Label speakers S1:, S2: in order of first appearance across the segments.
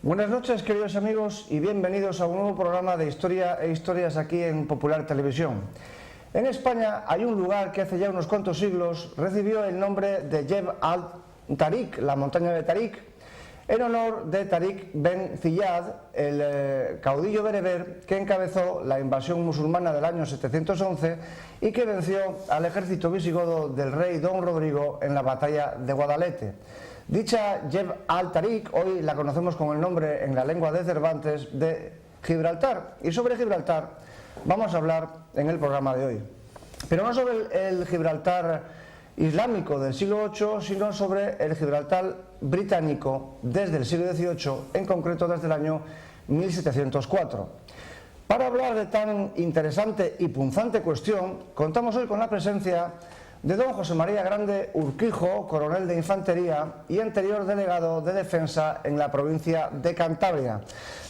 S1: Buenas noches, queridos amigos, y bienvenidos a un nuevo programa de historia e historias aquí en Popular Televisión. En España hay un lugar que hace ya unos cuantos siglos recibió el nombre de Jebel al-Tariq, la montaña de Tarik, en honor de Tarik Ben Ziyad, el caudillo bereber que encabezó la invasión musulmana del año 711 y que venció al ejército visigodo del rey Don Rodrigo en la batalla de Guadalete. Dicha Jebel al-Tariq hoy la conocemos con el nombre en la lengua de Cervantes de Gibraltar, y sobre Gibraltar vamos a hablar en el programa de hoy, pero no sobre el Gibraltar islámico del siglo VIII, sino sobre el Gibraltar británico desde el siglo XVIII, en concreto desde el año 1704. Para hablar de tan interesante y punzante cuestión, contamos hoy con la presencia de don José María Grande Urquijo, coronel de infantería y anterior delegado de defensa en la provincia de Cantabria.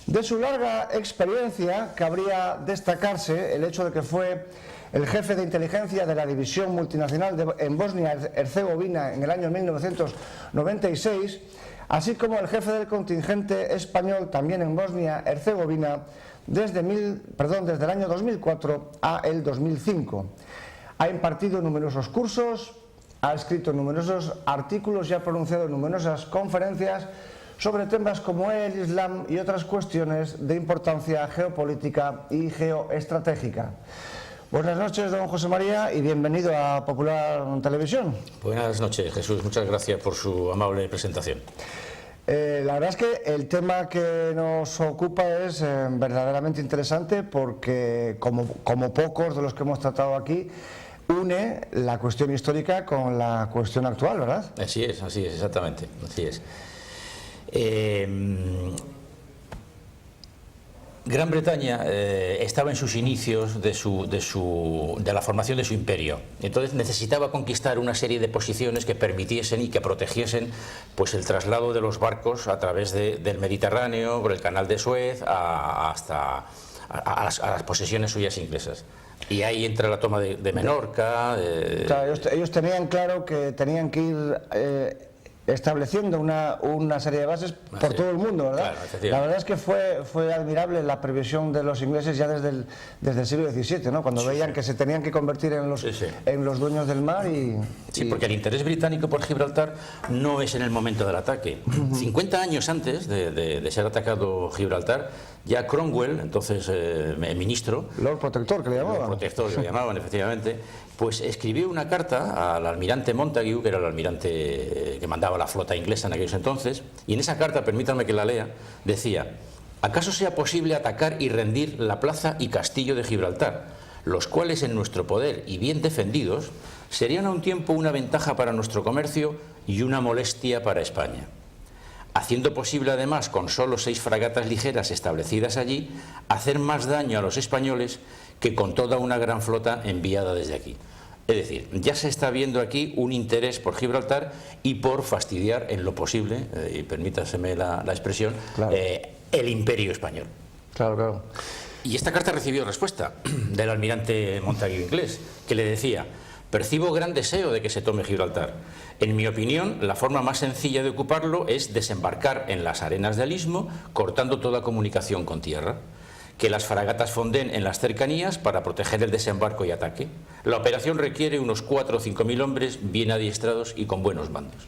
S1: De su larga experiencia cabría destacarse el hecho de que fue el jefe de inteligencia de la división multinacional en Bosnia-Herzegovina en el año 1996, así como el jefe del contingente español también en Bosnia-Herzegovina desde el año 2004 a el 2005. Ha impartido numerosos cursos, ha escrito numerosos artículos y ha pronunciado numerosas conferencias sobre temas como el Islam y otras cuestiones de importancia geopolítica y geoestratégica. Buenas noches, don José María, y bienvenido a Popular Televisión.
S2: Buenas noches, Jesús. Muchas gracias por su amable presentación.
S1: La verdad es que el tema que nos ocupa es verdaderamente interesante porque, como pocos de los que hemos tratado aquí, une la cuestión histórica con la cuestión actual, ¿verdad?
S2: Así es, exactamente, así es. Gran Bretaña estaba en sus inicios de la formación de su imperio. Entonces necesitaba conquistar una serie de posiciones que permitiesen y que protegiesen pues el traslado de los barcos a través del Mediterráneo, por el canal de Suez, hasta las posesiones suyas inglesas. Y ahí entra la toma de Menorca.
S1: Claro, ellos tenían claro que tenían que ir estableciendo una serie de bases por todo el mundo, ¿verdad?
S2: Claro,
S1: la verdad es que fue admirable la previsión de los ingleses ya desde el siglo XVII, ¿no? Cuando veían que se tenían que convertir en los dueños del mar
S2: Sí, porque el interés británico por Gibraltar no es en el momento del ataque. 50 años antes de ser atacado Gibraltar, ya Cromwell, entonces ministro,
S1: Lord Protector, que le llamaban.
S2: Lord Protector, que le llamaban, efectivamente, pues escribió una carta al almirante Montague, que era el almirante que mandaba la flota inglesa en aquellos entonces, y en esa carta, permítanme que la lea, decía: ¿acaso sea posible atacar y rendir la plaza y castillo de Gibraltar, los cuales en nuestro poder y bien defendidos serían a un tiempo una ventaja para nuestro comercio y una molestia para España? Haciendo posible además, con solo 6 fragatas ligeras establecidas allí, hacer más daño a los españoles que con toda una gran flota enviada desde aquí. Es decir, ya se está viendo aquí un interés por Gibraltar y por fastidiar en lo posible, y permítaseme la expresión,
S1: claro,
S2: el imperio español.
S1: Claro, claro.
S2: Y esta carta recibió respuesta del almirante Montague inglés, que le decía: percibo gran deseo de que se tome Gibraltar. En mi opinión, la forma más sencilla de ocuparlo es desembarcar en las arenas del istmo, cortando toda comunicación con tierra. Que las fragatas fonden en las cercanías para proteger el desembarco y ataque. La operación requiere unos 4 o 5 mil hombres bien adiestrados y con buenos mandos.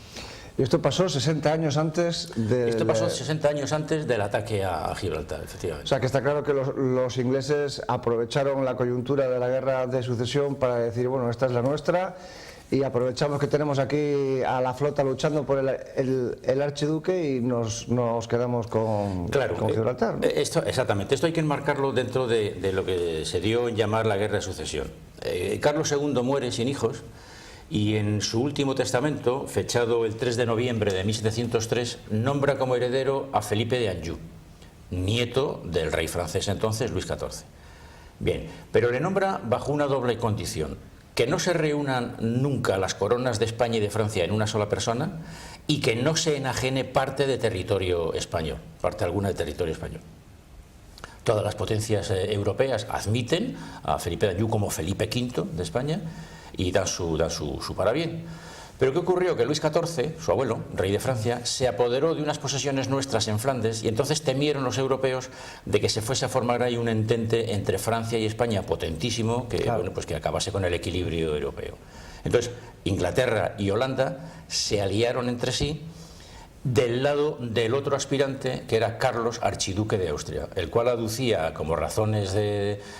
S1: Y esto pasó 60 años antes de...
S2: Esto pasó 60 años antes del ataque a Gibraltar, efectivamente.
S1: O sea, que está claro que los ingleses aprovecharon la coyuntura de la guerra de sucesión para decir, bueno, esta es la nuestra, y aprovechamos que tenemos aquí a la flota luchando por el archiduque y nos quedamos con Gibraltar, ¿no?
S2: Exactamente, esto hay que enmarcarlo dentro de lo que se dio en llamar la guerra de sucesión. Carlos II muere sin hijos, y en su último testamento, fechado el 3 de noviembre de 1703, nombra como heredero a Felipe de Anjou, nieto del rey francés entonces, Luis XIV. Bien, pero le nombra bajo una doble condición: que no se reúnan nunca las coronas de España y de Francia en una sola persona, y que no se enajene parte de territorio español, parte alguna de territorio español. Todas las potencias europeas admiten a Felipe de Anjou como Felipe V de España y dan su parabién. Pero ¿qué ocurrió? Que Luis XIV, su abuelo, rey de Francia, se apoderó de unas posesiones nuestras en Flandes y entonces temieron los europeos de que se fuese a formar ahí un entente entre Francia y España potentísimo que,
S1: claro,
S2: bueno, pues que acabase con el equilibrio europeo. Entonces, Inglaterra y Holanda se aliaron entre sí del lado del otro aspirante, que era Carlos, archiduque de Austria, el cual aducía como razones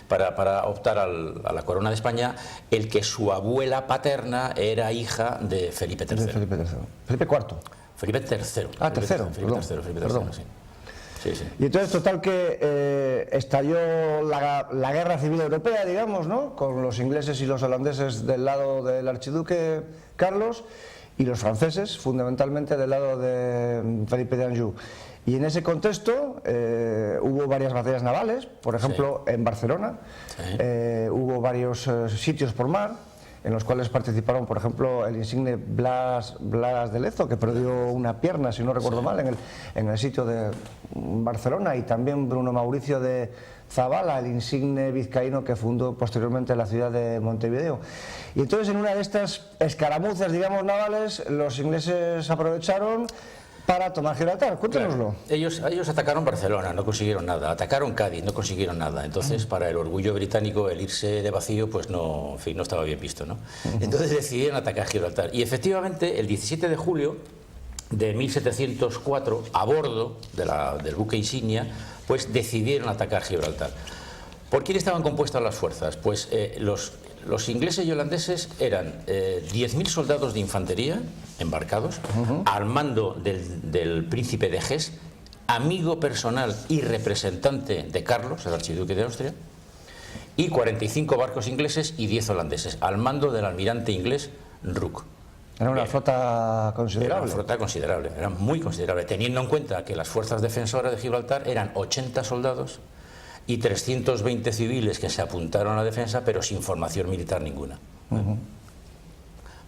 S2: para optar a la corona de España el que su abuela paterna era hija de Felipe III.
S1: De Felipe III. Felipe IV.
S2: Felipe III.
S1: Ah, tercero.
S2: Felipe III, sí. Sí, sí.
S1: Y entonces, total, que estalló la guerra civil europea, digamos, ¿no? Con los ingleses y los holandeses del lado del archiduque Carlos y los franceses, fundamentalmente, del lado de Felipe de Anjou. Y en ese contexto hubo varias batallas navales, por ejemplo, en Barcelona, hubo varios sitios por mar, en los cuales participaron, por ejemplo, el insigne Blas de Lezo, que perdió una pierna, si no recuerdo mal, en el sitio de Barcelona, y también Bruno Mauricio de Zabala, el insigne vizcaíno que fundó posteriormente la ciudad de Montevideo. Y entonces, en una de estas escaramuzas, digamos, navales, los ingleses aprovecharon para tomar Gibraltar. Cuéntenoslo.
S2: Claro. Ellos atacaron Barcelona, no consiguieron nada. Atacaron Cádiz, no consiguieron nada. Entonces, para el orgullo británico, el irse de vacío, pues no, en fin, no estaba bien visto, ¿no? Entonces decidieron atacar Gibraltar. Y efectivamente, el 17 de julio de 1704, a bordo del buque insignia, pues decidieron atacar Gibraltar. ¿Por quién estaban compuestas las fuerzas? Pues los ingleses y holandeses eran 10.000 soldados de infantería embarcados, al mando del príncipe de Hesse, amigo personal y representante de Carlos, el archiduque de Austria, y 45 barcos ingleses y 10 holandeses, al mando del almirante inglés Rooke.
S1: Era una flota considerable.
S2: Era una flota considerable, era muy considerable, teniendo en cuenta que las fuerzas defensoras de Gibraltar eran 80 soldados y 320 civiles que se apuntaron a la defensa, pero sin formación militar ninguna.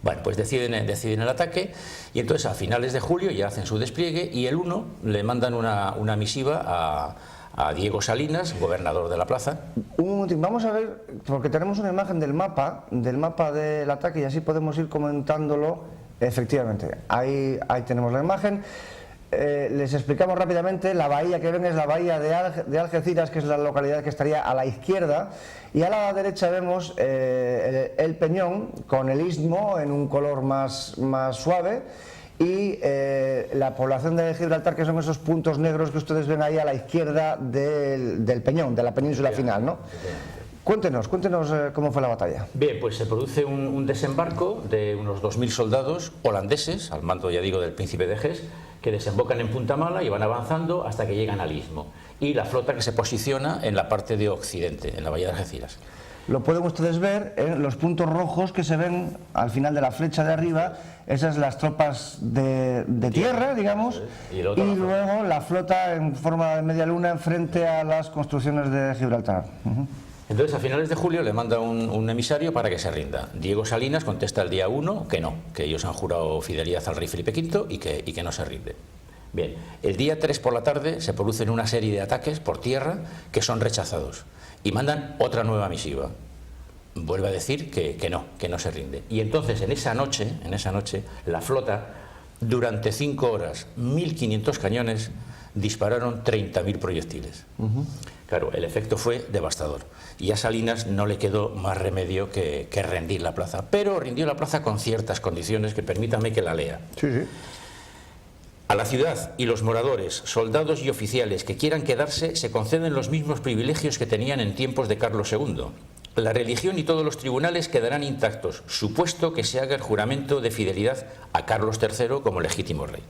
S2: Bueno, pues deciden el ataque, y entonces a finales de julio ya hacen su despliegue, y el 1 le mandan una misiva a Diego Salinas, gobernador de la plaza.
S1: Un momentito, vamos a ver, porque tenemos una imagen del mapa del ataque, y así podemos ir comentándolo. Efectivamente, ahí tenemos la imagen. Les explicamos rápidamente. La bahía que ven es la bahía de Algeciras, que es la localidad que estaría a la izquierda, y a la derecha vemos el Peñón con el istmo en un color más suave, y la población de Gibraltar, que son esos puntos negros que ustedes ven ahí a la izquierda del Peñón, de la península final, ¿no? Cuéntenos cómo fue la batalla.
S2: Bien, pues se produce un desembarco de unos 2.000 soldados holandeses, al mando, ya digo, del príncipe de Hesse, que desembocan en Punta Mala y van avanzando hasta que llegan al istmo. Y la flota que se posiciona en la parte de occidente, en la bahía de Algeciras.
S1: Lo pueden ustedes ver en los puntos rojos que se ven al final de la flecha de arriba. Esas las tropas de tierra, digamos, y luego la flota en forma de media luna frente a las construcciones de Gibraltar.
S2: Entonces, a finales de julio le manda un emisario para que se rinda. Diego Salinas contesta el día 1 que no, que ellos han jurado fidelidad al rey Felipe V y que no se rinde. Bien, el día 3 por la tarde se producen una serie de ataques por tierra que son rechazados, y mandan otra nueva misiva. Vuelve a decir que no se rinde. Y entonces, en esa noche, la flota, durante 5 horas, 1.500 cañones, dispararon 30.000 proyectiles. Claro, el efecto fue devastador, y a Salinas no le quedó más remedio que rendir la plaza, pero rindió la plaza con ciertas condiciones que permítame que la lea.
S1: Sí.
S2: A la ciudad y los moradores, soldados y oficiales que quieran quedarse, se conceden los mismos privilegios que tenían en tiempos de Carlos II. La religión y todos los tribunales quedarán intactos, supuesto que se haga el juramento de fidelidad a Carlos III como legítimo rey.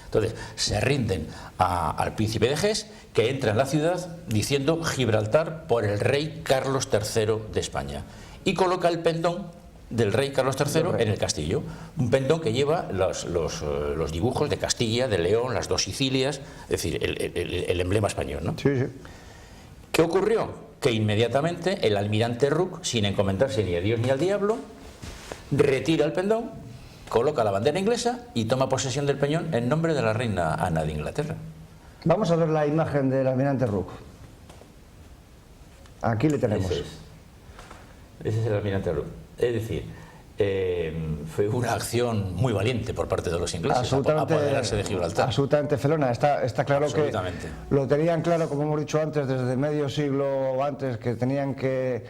S2: Entonces, se rinden al príncipe de Hesse, que entra en la ciudad diciendo Gibraltar por el rey Carlos III de España, y coloca el pendón del rey Carlos III en el castillo, un pendón que lleva los dibujos de Castilla, de León, las dos Sicilias, es decir, el emblema español, ¿no?
S1: Sí.
S2: ¿Qué ocurrió? Que inmediatamente el almirante Rooke, sin encomendarse ni a Dios ni al diablo, retira el pendón, coloca la bandera inglesa y toma posesión del peñón en nombre de la reina Ana de Inglaterra.
S1: Vamos a ver la imagen del almirante Rooke. Aquí le tenemos.
S2: Ese es el almirante Rooke. Es decir, fue una acción muy valiente por parte de los ingleses, apoderarse de Gibraltar.
S1: Absolutamente felona. Está claro que lo tenían claro, como hemos dicho antes, desde medio siglo antes, que tenían que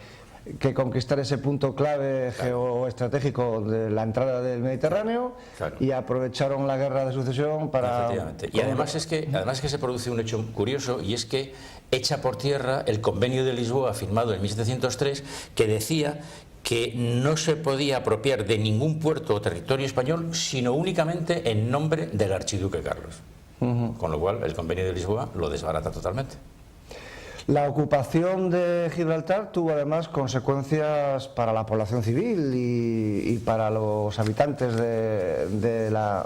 S1: conquistar ese punto clave geoestratégico de la entrada del Mediterráneo, y aprovecharon la guerra de sucesión para...
S2: Y además es que se produce un hecho curioso, y es que echa por tierra el Convenio de Lisboa firmado en 1703, que decía que no se podía apropiar de ningún puerto o territorio español sino únicamente en nombre del archiduque Carlos. Con lo cual el Convenio de Lisboa lo desbarata totalmente.
S1: La ocupación de Gibraltar tuvo además consecuencias para la población civil y para los habitantes de la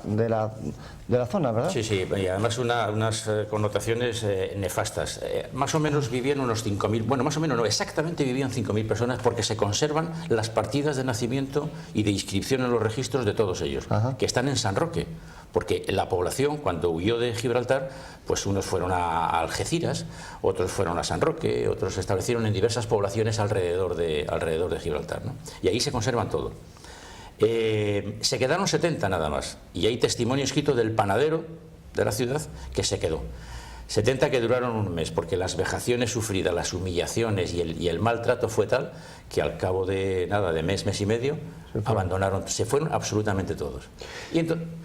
S1: zona, ¿verdad?
S2: Sí, y además unas connotaciones nefastas. Más o menos vivían unos 5.000, bueno, más o menos no, exactamente vivían 5.000 personas, porque se conservan las partidas de nacimiento y de inscripción en los registros de todos ellos, que están en San Roque. Porque la población, cuando huyó de Gibraltar, pues unos fueron a Algeciras, otros fueron a San Roque, otros se establecieron en diversas poblaciones alrededor de Gibraltar, ¿no? Y ahí se conservan todo. Se quedaron 70 nada más, y hay testimonio escrito del panadero de la ciudad que se quedó. 70 que duraron un mes, porque las vejaciones sufridas, las humillaciones y el maltrato fue tal que al cabo de nada, de mes y medio, abandonaron, se fueron absolutamente todos. Y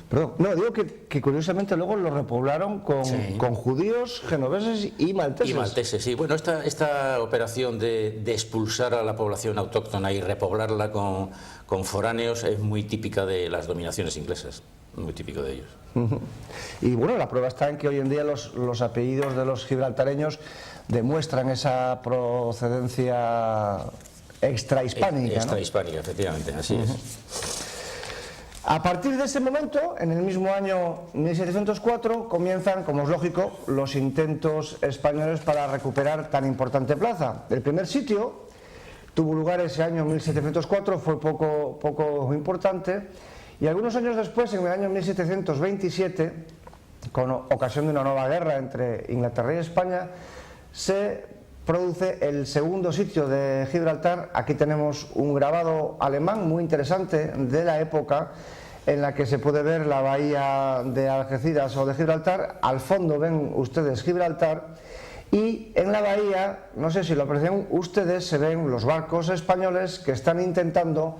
S1: Perdón, no, digo que curiosamente luego lo repoblaron con judíos, genoveses y malteses.
S2: Y malteses, sí. Bueno, esta operación de expulsar a la población autóctona y repoblarla con foráneos es muy típica de las dominaciones inglesas, muy típico de ellos.
S1: Y bueno, la prueba está en que hoy en día los apellidos de los gibraltareños demuestran esa procedencia extrahispánica.
S2: Extrahispánica, ¿no? Efectivamente, así es.
S1: A partir de ese momento, en el mismo año 1704, comienzan, como es lógico, los intentos españoles para recuperar tan importante plaza. El primer sitio tuvo lugar ese año 1704, fue poco importante, y algunos años después, en el año 1727, con ocasión de una nueva guerra entre Inglaterra y España, se produce el segundo sitio de Gibraltar. Aquí tenemos un grabado alemán muy interesante de la época, en la que se puede ver la bahía de Algeciras o de Gibraltar. Al fondo ven ustedes Gibraltar, y en la bahía, no sé si lo aprecian ustedes, se ven los barcos españoles que están intentando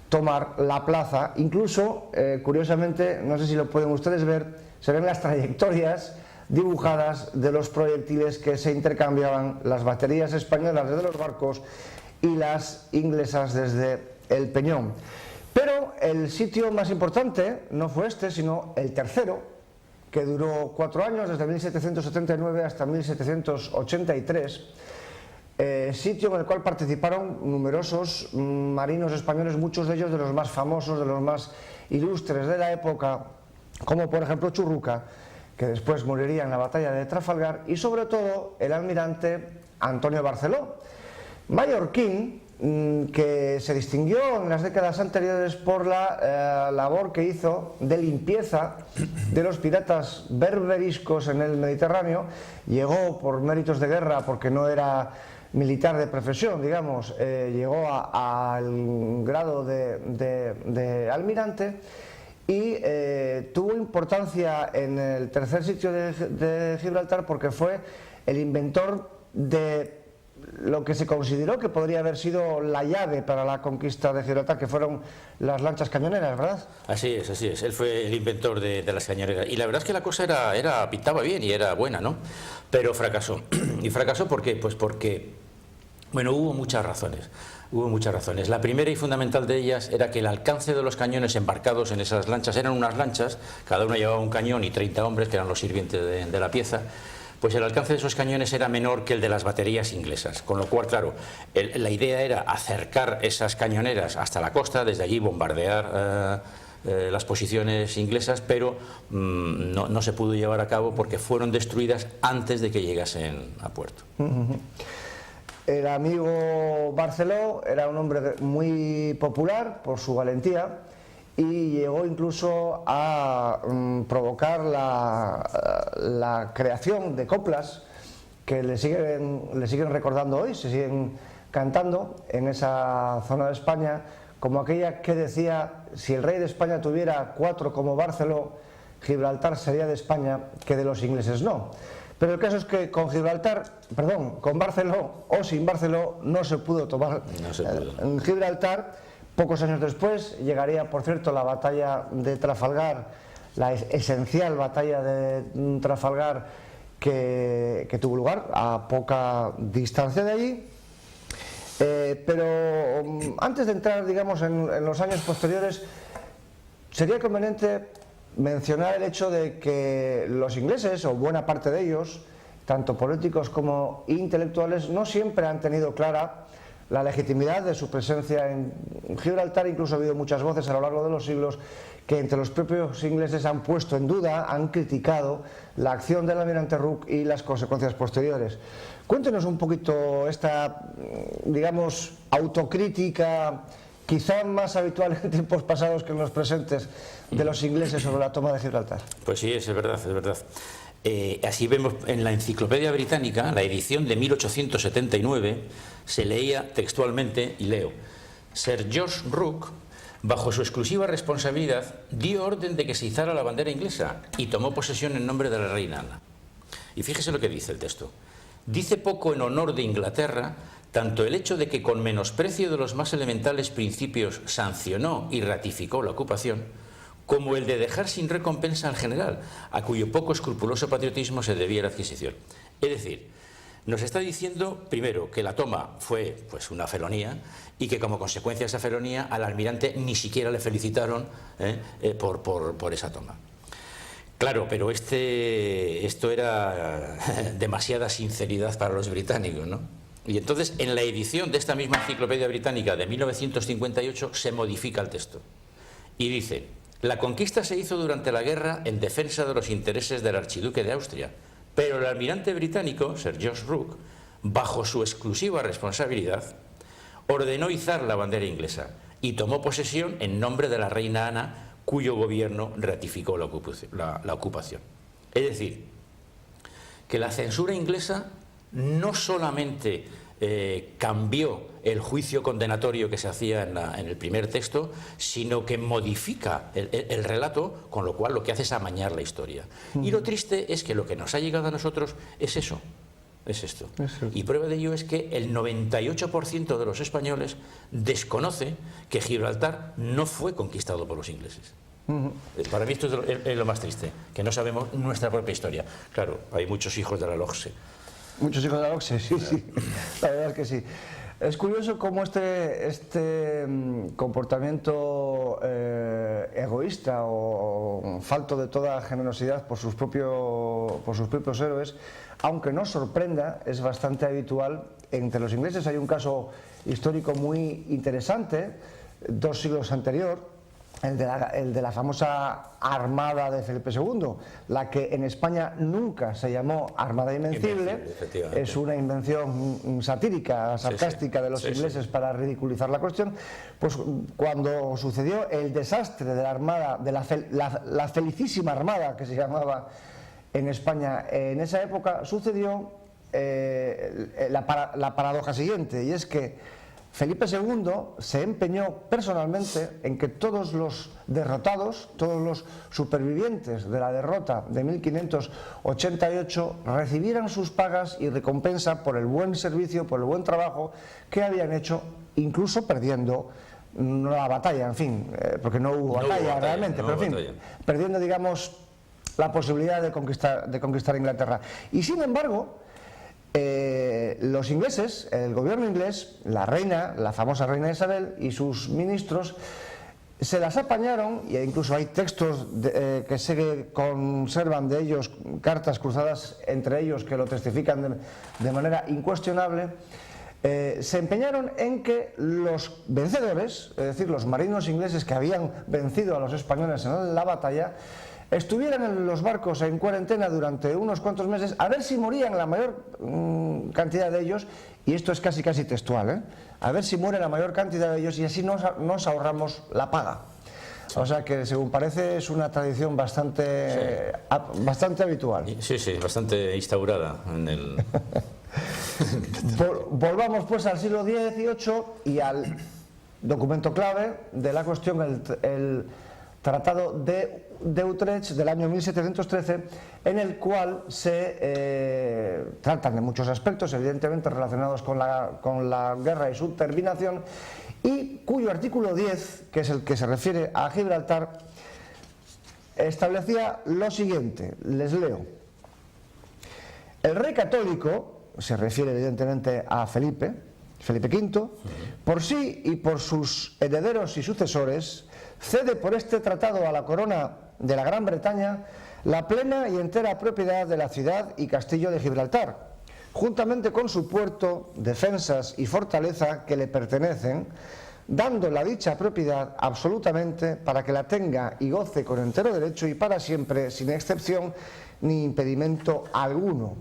S1: tomar la plaza. Incluso, curiosamente, no sé si lo pueden ustedes ver, se ven las trayectorias dibujadas de los proyectiles que se intercambiaban las baterías españolas desde los barcos y las inglesas desde el Peñón. Pero el sitio más importante no fue este, sino el tercero, que duró 4 años, desde 1779 hasta 1783, sitio en el cual participaron numerosos marinos españoles, muchos de ellos de los más famosos, de los más ilustres de la época, como por ejemplo Churruca, que después moriría en la batalla de Trafalgar, y sobre todo el almirante Antonio Barceló, mallorquín, que se distinguió en las décadas anteriores por la labor que hizo de limpieza de los piratas berberiscos en el Mediterráneo. Llegó por méritos de guerra, porque no era militar de profesión, digamos, llegó al grado de almirante, y tuvo importancia en el tercer sitio de Gibraltar, porque fue el inventor de lo que se consideró que podría haber sido la llave para la conquista de Gibraltar, que fueron las lanchas cañoneras, ¿verdad?
S2: Así es, él fue el inventor de las cañoneras, y la verdad es que la cosa pintaba bien y era buena, ¿no? Pero fracasó. ¿Y fracasó por qué? Pues porque, bueno, hubo muchas razones. La primera y fundamental de ellas era que el alcance de los cañones embarcados en esas lanchas, eran unas lanchas, cada una llevaba un cañón y 30 hombres, que eran los sirvientes de la pieza. Pues el alcance de esos cañones era menor que el de las baterías inglesas, con lo cual, claro, la idea era acercar esas cañoneras hasta la costa, desde allí bombardear las posiciones inglesas, pero no se pudo llevar a cabo porque fueron destruidas antes de que llegasen a puerto.
S1: El amigo Barceló era un hombre muy popular por su valentía, y llegó incluso a provocar la creación de coplas que le siguen recordando hoy, se siguen cantando en esa zona de España, como aquella que decía: si el rey de España tuviera 4 como Barceló, Gibraltar sería de España, que de los ingleses no. Pero el caso es que con con Barceló o sin Barceló no se pudo tomar en Gibraltar. Pocos años después llegaría, por cierto, la batalla de Trafalgar, la esencial batalla de Trafalgar que tuvo lugar a poca distancia de allí. Pero antes de entrar, digamos, en los años posteriores, sería conveniente mencionar el hecho de que los ingleses, o buena parte de ellos, tanto políticos como intelectuales, no siempre han tenido clara la legitimidad de su presencia en Gibraltar. Incluso ha habido muchas voces a lo largo de los siglos que entre los propios ingleses han puesto en duda, han criticado la acción del almirante Rooke y las consecuencias posteriores. Cuéntenos un poquito esta, digamos, autocrítica, quizá más habitual en tiempos pasados que en los presentes, de los ingleses sobre la toma de Gibraltar.
S2: Pues sí, es verdad, es verdad. Así vemos en la Enciclopedia Británica, la edición de 1879, se leía textualmente, y leo: Sir George Rooke, bajo su exclusiva responsabilidad, dio orden de que se izara la bandera inglesa y tomó posesión en nombre de la reina Ana. Y fíjese lo que dice el texto. Dice poco en honor de Inglaterra tanto el hecho de que con menosprecio de los más elementales principios sancionó y ratificó la ocupación, como el de dejar sin recompensa al general, a cuyo poco escrupuloso patriotismo se debía la adquisición. Es decir, nos está diciendo, primero, que la toma fue pues una felonía y que como consecuencia de esa felonía al almirante ni siquiera le felicitaron por esa toma. Claro, pero esto era demasiada sinceridad para los británicos, ¿no? Y entonces, en la edición de esta misma Enciclopedia Británica de 1958 se modifica el texto y dice: la conquista se hizo durante la guerra en defensa de los intereses del archiduque de Austria, pero el almirante británico, Sir George Rooke, bajo su exclusiva responsabilidad, ordenó izar la bandera inglesa y tomó posesión en nombre de la reina Ana, cuyo gobierno ratificó la ocupación. Es decir, que la censura inglesa no solamente cambió el juicio condenatorio que se hacía en el primer texto, sino que modifica el relato, con lo cual lo que hace es amañar la historia. Y lo triste es que lo que nos ha llegado a nosotros es eso, es esto. Y prueba de ello es que el 98% de los españoles desconoce que Gibraltar no fue conquistado por los ingleses. Para mí esto es lo más triste, que no sabemos nuestra propia historia. Claro, hay muchos hijos de la LOGSE. Muchos hijos de la LOGSE,
S1: sí, sí, la verdad es que sí. Es curioso cómo este comportamiento egoísta o falto de toda generosidad por sus propios héroes, aunque no sorprenda, es bastante habitual entre los ingleses. Hay un caso histórico muy interesante, 2 siglos anterior, el de la famosa Armada de Felipe II, la que en España nunca se llamó Armada Invencible. Es una invención satírica, sarcástica de los ingleses para ridiculizar la cuestión. Pues cuando sucedió el desastre de la Armada, de la felicísima Armada que se llamaba en España en esa época, sucedió la paradoja siguiente, y es que Felipe II se empeñó personalmente en que todos los derrotados, todos los supervivientes de la derrota de 1588 recibieran sus pagas y recompensa por el buen servicio, por el buen trabajo que habían hecho, incluso perdiendo la batalla, en fin, porque no hubo batalla realmente, pero en fin, perdiendo, digamos, la posibilidad de conquistar Inglaterra. Y sin embargo, los ingleses, el gobierno inglés, la reina, la famosa reina Isabel y sus ministros se las apañaron, y incluso hay textos que se conservan de ellos, cartas cruzadas entre ellos que lo testifican de manera incuestionable. Se empeñaron en que los vencedores, es decir, los marinos ingleses que habían vencido a los españoles en la batalla, estuvieran en los barcos en cuarentena durante unos cuantos meses, a ver si morían la mayor cantidad de ellos, y esto es casi textual, a ver si muere la mayor cantidad de ellos y así nos ahorramos la paga. O sea que, según parece, es una tradición bastante habitual.
S2: Sí, sí, bastante instaurada en el...
S1: Volvamos pues al siglo XVIII y al documento clave de la cuestión, el Tratado de Utrecht del año 1713, en el cual se tratan de muchos aspectos, evidentemente relacionados con la guerra y su terminación, y cuyo artículo 10, que es el que se refiere a Gibraltar, establecía lo siguiente, les leo: el rey católico, se refiere evidentemente a Felipe V, por sí y por sus herederos y sucesores, cede por este tratado a la corona de la Gran Bretaña la plena y entera propiedad de la ciudad y castillo de Gibraltar, juntamente con su puerto, defensas y fortaleza que le pertenecen, dando la dicha propiedad absolutamente para que la tenga y goce con entero derecho y para siempre, sin excepción ni impedimento alguno.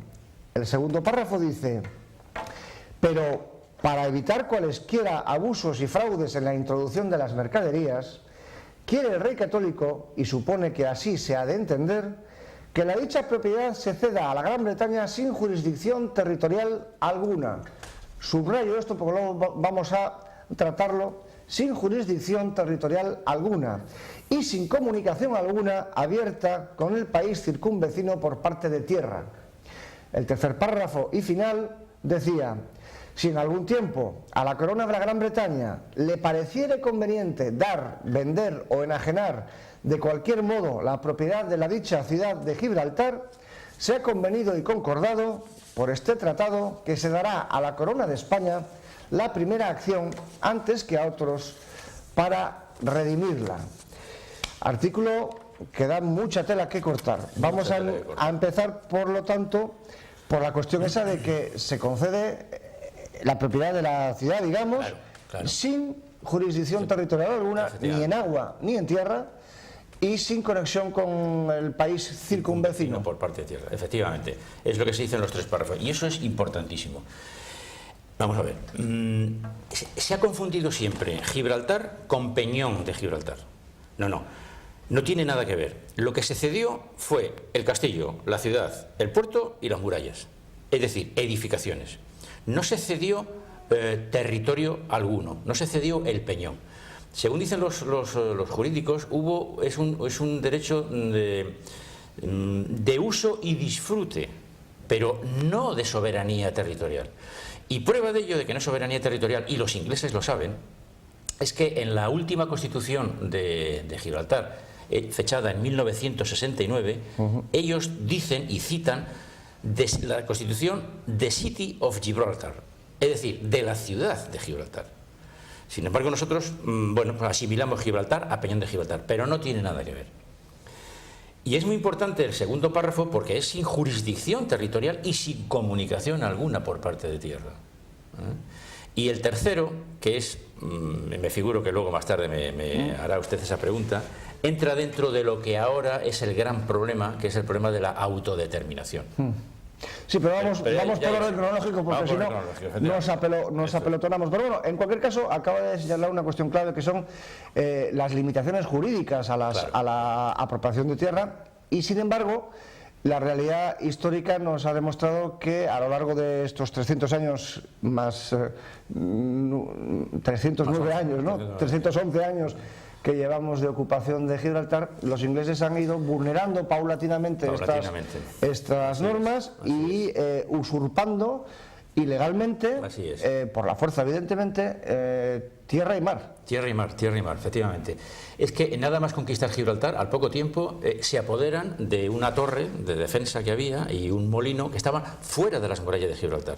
S1: El segundo párrafo dice: pero para evitar cualesquiera abusos y fraudes en la introducción de las mercaderías, quiere el rey católico, y supone que así se ha de entender, que la dicha propiedad se ceda a la Gran Bretaña sin jurisdicción territorial alguna. Subrayo esto porque luego vamos a tratarlo: sin jurisdicción territorial alguna y sin comunicación alguna abierta con el país circunvecino por parte de tierra. El tercer párrafo y final decía: si en algún tiempo a la corona de la Gran Bretaña le pareciere conveniente dar, vender o enajenar de cualquier modo la propiedad de la dicha ciudad de Gibraltar, se ha convenido y concordado por este tratado que se dará a la corona de España la primera acción antes que a otros para redimirla. Artículo que da mucha tela que cortar. Vamos a empezar, por lo tanto, por la cuestión esa de que se concede la propiedad de la ciudad, digamos, claro, sin jurisdicción territorial alguna, ni en agua ni en tierra, y sin conexión con el país circunvecino.
S2: Por parte de tierra, efectivamente. Es lo que se dice en los tres párrafos, y eso es importantísimo. Vamos a ver, se ha confundido siempre Gibraltar con Peñón de Gibraltar. No tiene nada que ver. Lo que se cedió fue el castillo, la ciudad, el puerto y las murallas, es decir, edificaciones. No se cedió territorio alguno, no se cedió el peñón. Según dicen los jurídicos, es un derecho de uso y disfrute, pero no de soberanía territorial. Y prueba de ello, de que no es soberanía territorial, y los ingleses lo saben, es que en la última constitución de Gibraltar, fechada en 1969, ellos dicen y citan de la constitución The City of Gibraltar, es decir, de la ciudad de Gibraltar. Sin embargo, nosotros asimilamos Gibraltar a Peñón de Gibraltar, pero no tiene nada que ver. Y es muy importante el segundo párrafo porque es sin jurisdicción territorial y sin comunicación alguna por parte de tierra. Y el tercero, que es, me figuro que luego más tarde me hará usted esa pregunta, entra dentro de lo que ahora es el gran problema, que es el problema de la autodeterminación.
S1: Sí, pero vamos por orden cronológico, porque si no nos apelotonamos. Pero bueno, en cualquier caso, acaba de señalar una cuestión clave, que son las limitaciones jurídicas a la apropiación de tierra, y sin embargo, la realidad histórica nos ha demostrado que a lo largo de estos 300 años, más 309 años, ¿no? 311 años que llevamos de ocupación de Gibraltar, los ingleses han ido vulnerando paulatinamente estas normas y usurpando ilegalmente, por la fuerza evidentemente, tierra y mar.
S2: Tierra y mar, efectivamente. Es que nada más conquistar Gibraltar, al poco tiempo se apoderan de una torre de defensa que había y un molino que estaban fuera de las murallas de Gibraltar.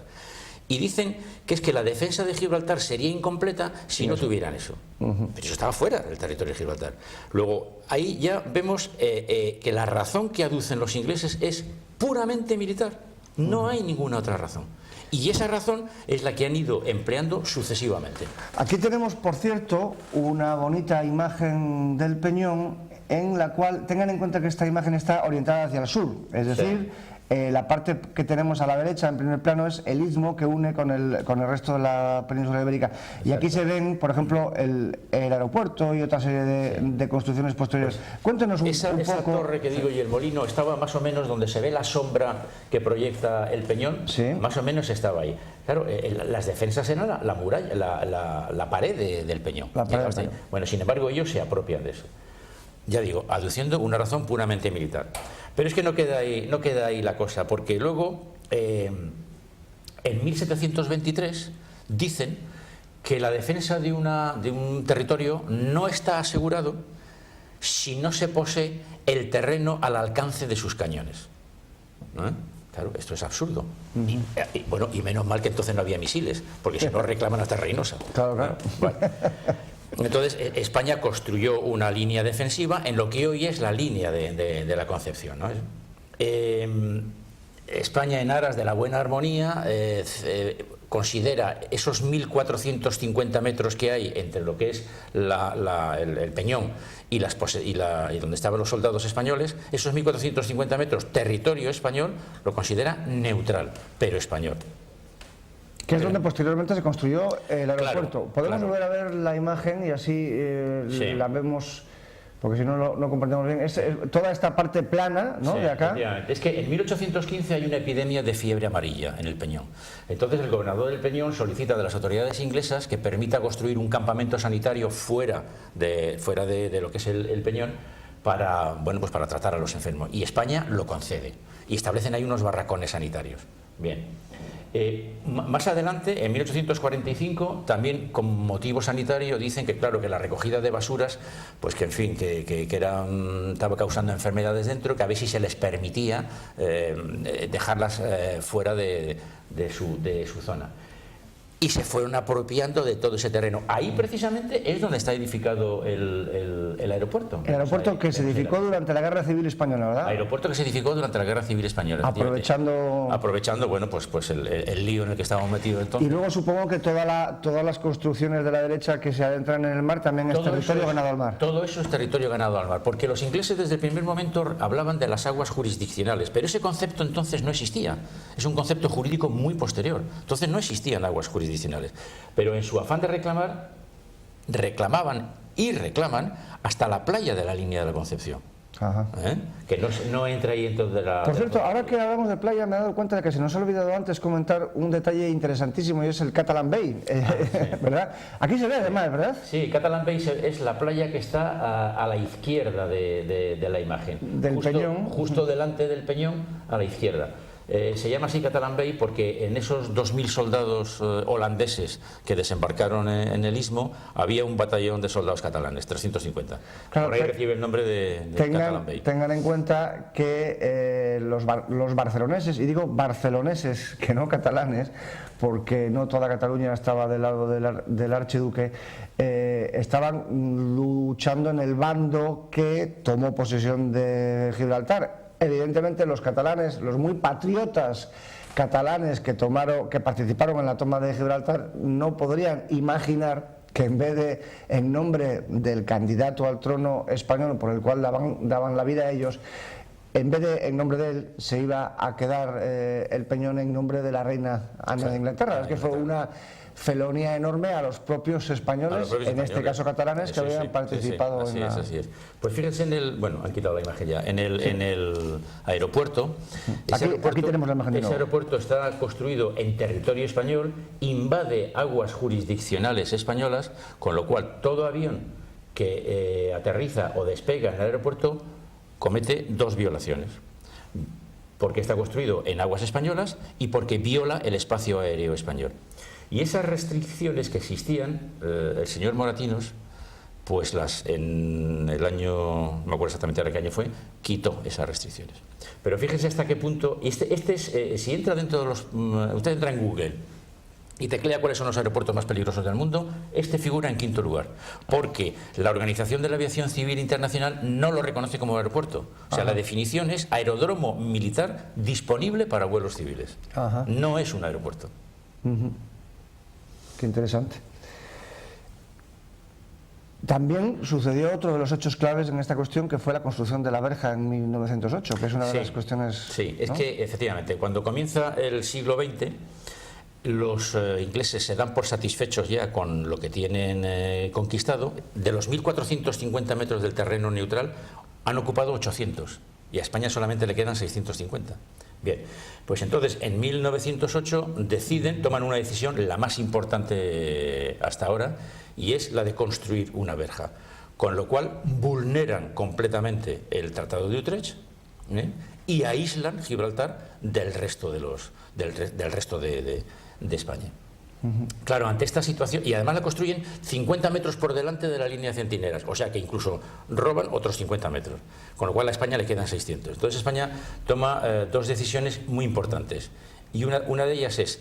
S2: Y dicen que es que la defensa de Gibraltar sería incompleta si no tuvieran eso. Pero eso estaba fuera del territorio de Gibraltar. Luego, ahí ya vemos que la razón que aducen los ingleses es puramente militar. No hay ninguna otra razón. Y esa razón es la que han ido empleando sucesivamente.
S1: Aquí tenemos, por cierto, una bonita imagen del peñón, en la cual, tengan en cuenta que esta imagen está orientada hacia el sur, es decir, La parte que tenemos a la derecha en primer plano es el istmo que une con el resto de la península ibérica.
S2: Exacto.
S1: Y aquí se ven, por ejemplo, el aeropuerto y otra serie de construcciones posteriores. Cuéntenos un
S2: Esa
S1: poco.
S2: torre que digo y el molino estaba más o menos donde se ve la sombra que proyecta el peñón,
S1: Sí.
S2: más o menos estaba ahí. Claro, las defensas eran la muralla, la pared del peñón.
S1: La pared del
S2: Hasta ahí.
S1: peñón.
S2: Bueno, sin embargo, ellos se apropian de eso. Ya digo, aduciendo una razón puramente militar. Pero es que no queda ahí la cosa, porque luego, en 1723, dicen que la defensa de un territorio no está asegurado si no se posee el terreno al alcance de sus cañones. ¿No? Claro, esto es absurdo. Bueno, y menos mal que entonces no había misiles, porque si no reclaman hasta Reynosa.
S1: Claro, claro.
S2: Bueno. Entonces, España construyó una línea defensiva en lo que hoy es la línea de la Concepción, ¿no? España, en aras de la buena armonía, considera esos 1.450 metros que hay entre lo que es el peñón y donde estaban los soldados españoles, esos 1.450 metros, territorio español, lo considera neutral, pero español.
S1: Que es donde posteriormente se construyó el aeropuerto.
S2: Claro,
S1: Podemos
S2: claro.
S1: volver a ver la imagen y así
S2: Sí.
S1: la vemos, porque si no, no comprendemos bien. Toda esta parte plana, ¿no?
S2: Sí,
S1: De acá.
S2: efectivamente. Es que en 1815 hay una epidemia de fiebre amarilla en el Peñón. Entonces el gobernador del Peñón solicita de las autoridades inglesas que permita construir un campamento sanitario fuera de lo que es el Peñón para tratar a los enfermos. Y España lo concede. Y establecen ahí unos barracones sanitarios. Bien. Más adelante, en 1845, también con motivo sanitario, dicen que claro, que la recogida de basuras, pues que en fin, que estaba causando enfermedades dentro, que a ver si se les permitía dejarlas fuera de su zona. Y se fueron apropiando de todo ese terreno. Ahí precisamente es donde está edificado el aeropuerto.
S1: El aeropuerto que se edificó durante la Guerra Civil Española, ¿verdad?
S2: Aeropuerto que se edificó durante la Guerra Civil Española. Aprovechando, bueno, pues el lío en el que estábamos metidos entonces.
S1: Y luego supongo que todas las construcciones de la derecha que se adentran en el mar también es territorio ganado al mar.
S2: Todo eso es territorio ganado al mar, porque los ingleses desde el primer momento hablaban de las aguas jurisdiccionales, pero ese concepto entonces no existía. Es un concepto jurídico muy posterior. Entonces no existían aguas jurisdiccionales. Pero en su afán de reclamar, reclamaban y reclaman hasta la playa de la línea de la Concepción.
S1: Ajá.
S2: Que no entra ahí dentro de la...
S1: Por cierto, ahora que hablamos de playa me he dado cuenta de que se nos ha olvidado antes comentar un detalle interesantísimo y es el Catalan Bay, ¿verdad? Aquí se ve además, ¿verdad?
S2: Sí, Catalan Bay es la playa que está a la izquierda de la imagen.
S1: Del Peñón.
S2: Justo delante del Peñón, a la izquierda. Se llama así Catalan Bay porque en esos 2.000 soldados holandeses que desembarcaron en el istmo había un batallón de soldados catalanes, 350.
S1: Claro,
S2: por ahí recibe el nombre de Catalan Bay.
S1: Tengan en cuenta que los barceloneses, y digo barceloneses, que no catalanes, porque no toda Cataluña estaba del lado del archiduque, estaban luchando en el bando que tomó posesión de Gibraltar. Evidentemente los catalanes, los muy patriotas catalanes que participaron en la toma de Gibraltar, no podrían imaginar que en nombre del candidato al trono español por el cual daban la vida a ellos, en nombre de él se iba a quedar el Peñón en nombre de la reina Ana de Inglaterra. Es que fue una felonía enorme a los propios españoles, en este caso catalanes, que habían participado en la...
S2: Así es. Pues fíjense bueno, han quitado la imagen ya, en el aeropuerto.
S1: Aquí tenemos la imagen de nuevo.
S2: Ese aeropuerto está construido en territorio español, invade aguas jurisdiccionales españolas, con lo cual todo avión que aterriza o despega en el aeropuerto comete dos violaciones. Porque está construido en aguas españolas y porque viola el espacio aéreo español. Y esas restricciones que existían, el señor Moratinos, pues en el año, no me acuerdo exactamente ahora qué año fue, quitó esas restricciones. Pero fíjense hasta qué punto, si entra dentro de usted entra en Google y teclea cuáles son los aeropuertos más peligrosos del mundo, figura en quinto lugar, porque la Organización de la Aviación Civil Internacional no lo reconoce como aeropuerto. O sea, la definición es aeródromo militar disponible para vuelos civiles.
S1: Ajá.
S2: No es un aeropuerto.
S1: Qué interesante. También sucedió otro de los hechos claves en esta cuestión, que fue la construcción de la verja en 1908, que es una de las cuestiones...
S2: Sí, es
S1: ¿no?
S2: que efectivamente, cuando comienza el siglo XX, los ingleses se dan por satisfechos ya con lo que tienen conquistado. De los 1.450 metros del terreno neutral han ocupado 800 y a España solamente le quedan 650. Bien, pues entonces en 1908 toman una decisión, la más importante hasta ahora, y es la de construir una verja, con lo cual vulneran completamente el Tratado de Utrecht, y aíslan Gibraltar del resto de España. Claro, ante esta situación, y además la construyen 50 metros por delante de la línea de centinelas, o sea que incluso roban otros 50 metros, con lo cual a España le quedan 600. Entonces España toma dos decisiones muy importantes, y una de ellas es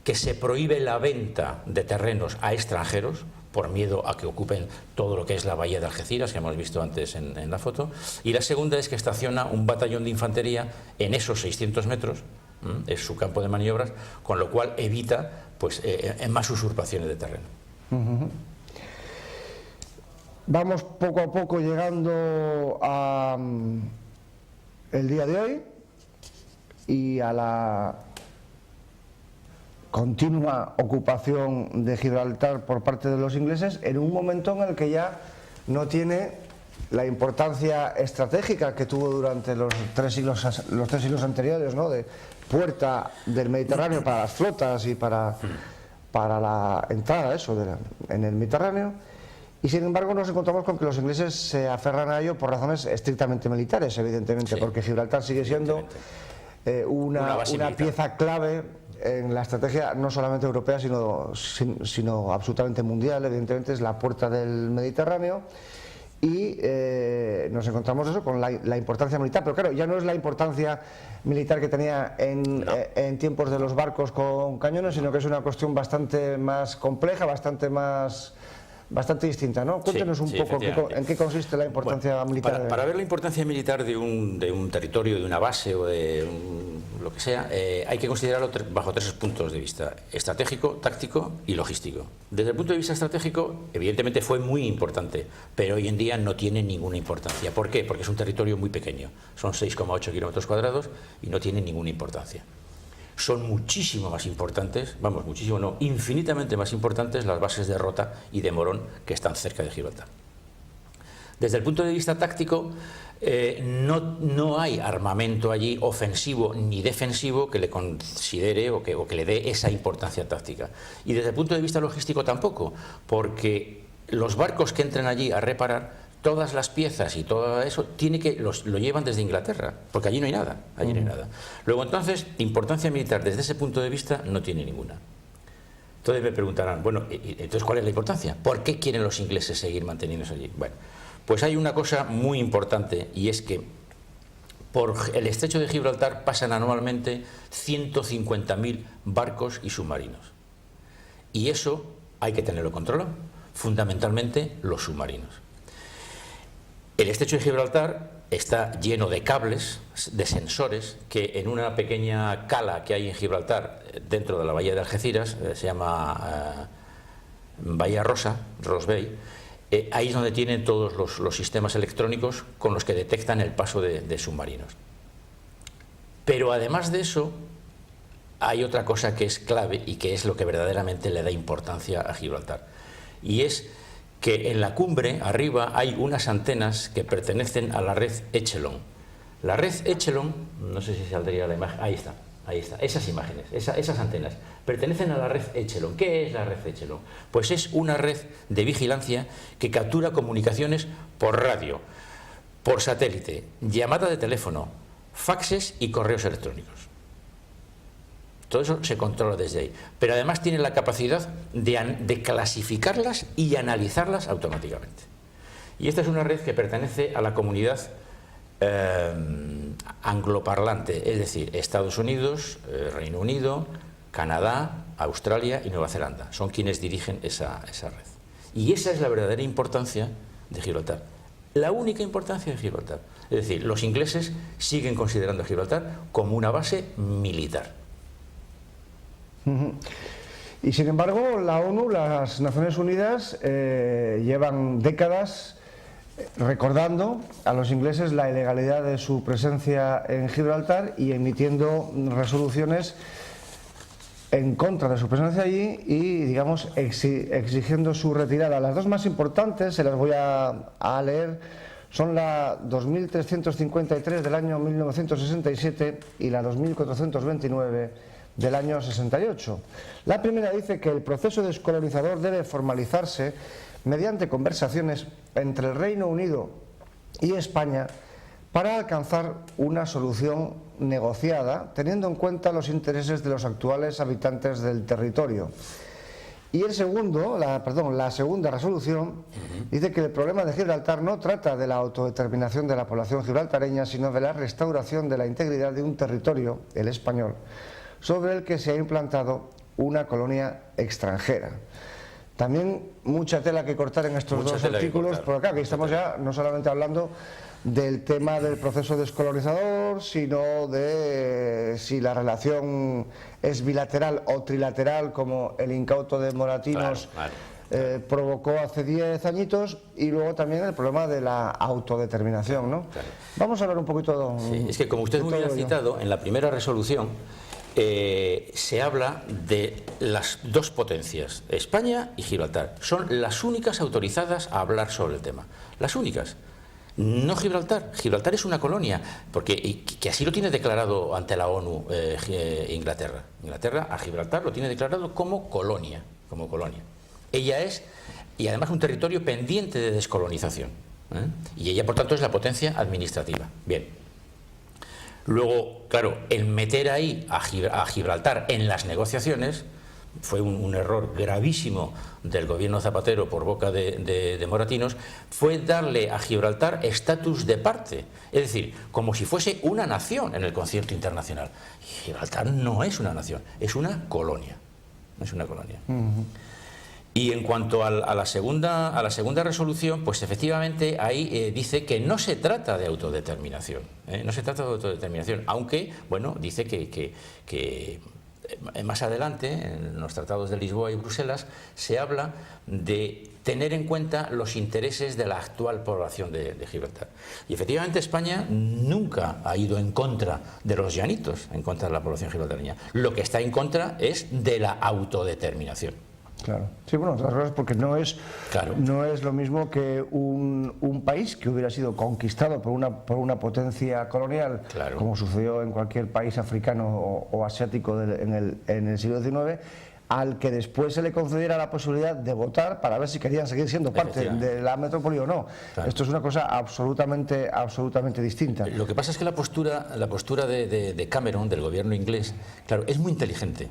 S2: que se prohíbe la venta de terrenos a extranjeros por miedo a que ocupen todo lo que es la bahía de Algeciras, que hemos visto antes en la foto, y la segunda es que estaciona un batallón de infantería en esos 600 metros, es su campo de maniobras, con lo cual evita pues más usurpaciones de terreno.
S1: Vamos poco a poco llegando a el día de hoy y a la continua ocupación de Gibraltar por parte de los ingleses, en un momento en el que ya no tiene la importancia estratégica que tuvo durante los tres siglos anteriores, ¿no? De puerta del Mediterráneo para las flotas y para la entrada en el Mediterráneo, y sin embargo nos encontramos con que los ingleses se aferran a ello por razones estrictamente militares, evidentemente, porque Gibraltar sigue siendo una pieza clave en la estrategia no solamente europea sino absolutamente mundial. Evidentemente es la puerta del Mediterráneo. Y nos encontramos eso con la importancia militar, pero claro, ya no es la importancia militar que tenía en tiempos de los barcos con cañones, sino que es una cuestión bastante más compleja, bastante distinta, ¿no? Cuéntenos un poco en qué consiste la importancia militar.
S2: Para ver la importancia militar de un territorio, de una base o de lo que sea, hay que considerarlo bajo tres puntos de vista: estratégico, táctico y logístico. Desde el punto de vista estratégico, evidentemente fue muy importante, pero hoy en día no tiene ninguna importancia. ¿Por qué? Porque es un territorio muy pequeño, son 6,8 kilómetros cuadrados y no tiene ninguna importancia. Son muchísimo más importantes, infinitamente más importantes las bases de Rota y de Morón, que están cerca de Gibraltar. Desde el punto de vista táctico, no hay armamento allí ofensivo ni defensivo que le considere o que le dé esa importancia táctica. Y desde el punto de vista logístico tampoco, porque los barcos que entran allí a reparar, todas las piezas y todo eso lo llevan desde Inglaterra, porque allí no hay nada, Luego entonces, importancia militar desde ese punto de vista no tiene ninguna. Entonces me preguntarán, bueno, entonces ¿cuál es la importancia? ¿Por qué quieren los ingleses seguir manteniéndose allí? Bueno, pues hay una cosa muy importante, y es que por el estrecho de Gibraltar pasan anualmente 150.000 barcos y submarinos. Y eso hay que tenerlo controlado, fundamentalmente los submarinos. El estrecho de Gibraltar está lleno de cables, de sensores, que en una pequeña cala que hay en Gibraltar, dentro de la bahía de Algeciras, se llama Bahía Rosa, Ross Bay, ahí es donde tienen todos los sistemas electrónicos con los que detectan el paso de submarinos. Pero además de eso, hay otra cosa que es clave y que es lo que verdaderamente le da importancia a Gibraltar, y es que en la cumbre, arriba, hay unas antenas que pertenecen a la red Echelon. La red Echelon, no sé si saldría la imagen, ahí está, esas imágenes, esas antenas, pertenecen a la red Echelon. ¿Qué es la red Echelon? Pues es una red de vigilancia que captura comunicaciones por radio, por satélite, llamada de teléfono, faxes y correos electrónicos. Todo eso se controla desde ahí, pero además tiene la capacidad de clasificarlas y analizarlas automáticamente. Y esta es una red que pertenece a la comunidad angloparlante, es decir, Estados Unidos, Reino Unido, Canadá, Australia y Nueva Zelanda. Son quienes dirigen esa red. Y esa es la verdadera importancia de Gibraltar, la única importancia de Gibraltar. Es decir, los ingleses siguen considerando a Gibraltar como una base militar.
S1: Y sin embargo, la ONU, las Naciones Unidas, llevan décadas recordando a los ingleses la ilegalidad de su presencia en Gibraltar y emitiendo resoluciones en contra de su presencia allí y, digamos, exigiendo su retirada. Las dos más importantes, se las voy a leer, son la 2353 del año 1967 y la 2429 del año 68. La primera dice que el proceso descolonizador debe formalizarse mediante conversaciones entre el Reino Unido y España para alcanzar una solución negociada teniendo en cuenta los intereses de los actuales habitantes del territorio. Y la segunda resolución dice que el problema de Gibraltar no trata de la autodeterminación de la población gibraltareña, sino de la restauración de la integridad de un territorio, el español, sobre el que se ha implantado una colonia extranjera. También mucha tela que cortar en estos dos artículos, por acá, que estamos ya no solamente hablando del tema del proceso descolonizador, sino de si la relación es bilateral o trilateral, como el incauto de Moratinos provocó hace 10 añitos, y luego también el problema de la autodeterminación, ¿no?
S2: Claro.
S1: Vamos a hablar un poquito...
S2: Sí, es que como usted muy bien ha citado, en la primera resolución se habla de las dos potencias, España y Gibraltar. Son las únicas autorizadas a hablar sobre el tema. Las únicas. No Gibraltar. Gibraltar es una colonia, porque que así lo tiene declarado ante la ONU Inglaterra. Inglaterra a Gibraltar lo tiene declarado como colonia. Ella es, y además, un territorio pendiente de descolonización. Y ella, por tanto, es la potencia administrativa. Bien. Luego, claro, el meter ahí a Gibraltar en las negociaciones fue un error gravísimo del gobierno Zapatero por boca de Moratinos, fue darle a Gibraltar estatus de parte, es decir, como si fuese una nación en el concierto internacional. Gibraltar no es una nación, es una colonia. Es una colonia. Y en cuanto a la segunda resolución, pues efectivamente ahí dice que no se trata de autodeterminación, no se trata de autodeterminación, aunque, bueno, dice que más adelante, en los tratados de Lisboa y Bruselas, se habla de tener en cuenta los intereses de la actual población de Gibraltar. Y efectivamente España nunca ha ido en contra de los llanitos, en contra de la población gibraltareña. Lo que está en contra es de la autodeterminación.
S1: Claro. Sí, bueno, otras cosas porque no es lo mismo que un país que hubiera sido conquistado por una potencia colonial, como sucedió en cualquier país africano o asiático en el siglo XIX, al que después se le concediera la posibilidad de votar para ver si querían seguir siendo parte de la metrópoli o no. Claro. Esto es una cosa absolutamente distinta.
S2: Lo que pasa es que la postura de Cameron, del gobierno inglés, claro, es muy inteligente.